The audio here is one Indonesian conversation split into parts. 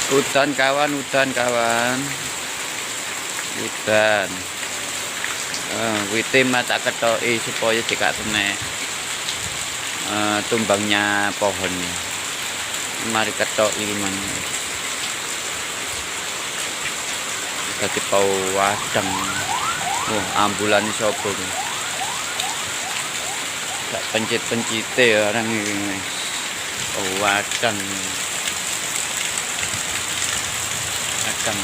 Udan kawan, udan kawan. Udan. Wite mata ketoki supaya dikak tenek. Tumbangnya pohon. Mari ketoki gimana. Dadi pau wadang. Oh, ambulan sapa iki? Gak pencit-pencite orang ini. Oh, wadang. Wadang.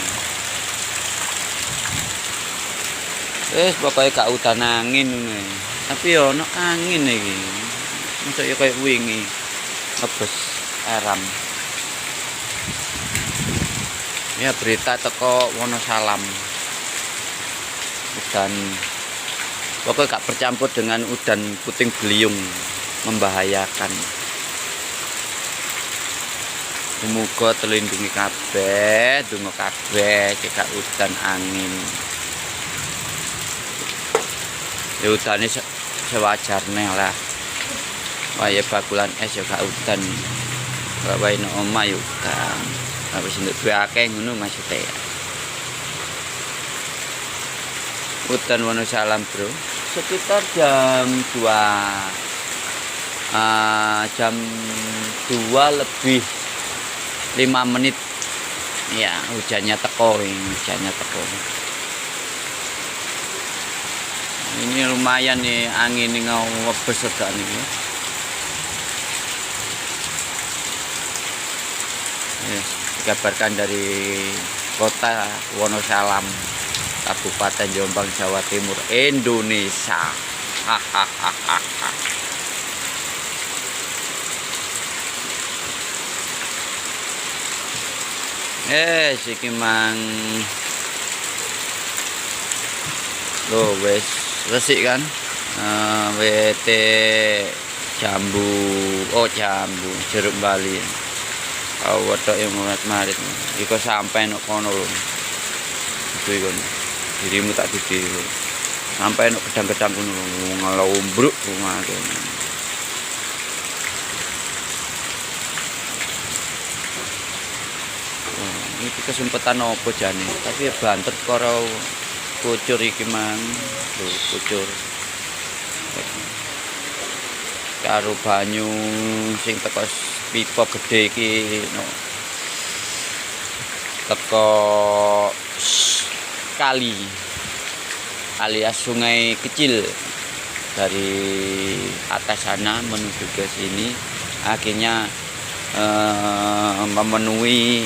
Pokoknya gak udan angin ini. Tapi ya ono angin iki. Mosok ya kayak wingi. Ngebes aram. Ya berita teko Wonosalam. Udan pokoknya gak bercampur dengan udan puting beliung, membahayakan. Semoga terlindungi kabeh, donga kabeh cekak udan angin. Ya udane sewajarnya lah. Waya bakulan es ya gak udan. Wae nek omah ya udan. Wis nduk duwe akeh ngono maksudnya ya. Udan Wonosalam bro, sekitar jam 2 lebih 5 menit ya, hujannya teko. Ini lumayan nih angin ini ngebes sedang nih. Dikabarkan dari kota Wonosalam, Kabupaten Jombang, Jawa Timur, Indonesia. Hahaha. Siki mang. Loh, wes resik kan? WT jambu. Oh, jambu, jeruk Bali. Wedok yang marit-marit. Iko sampai nek kono lho. Itu ikon. Dirimu tak ditiru. Sampai nek gedang-gedang kono ngelombruk rumah kene. Ini kesempatan opo jane, tapi ya bantet karo kucur iki mang. Tuh, kucur. Karo banyu sing teko pipa gede iki no. Teko kali alias sungai kecil dari atas sana menuju ke sini, akhirnya memenuhi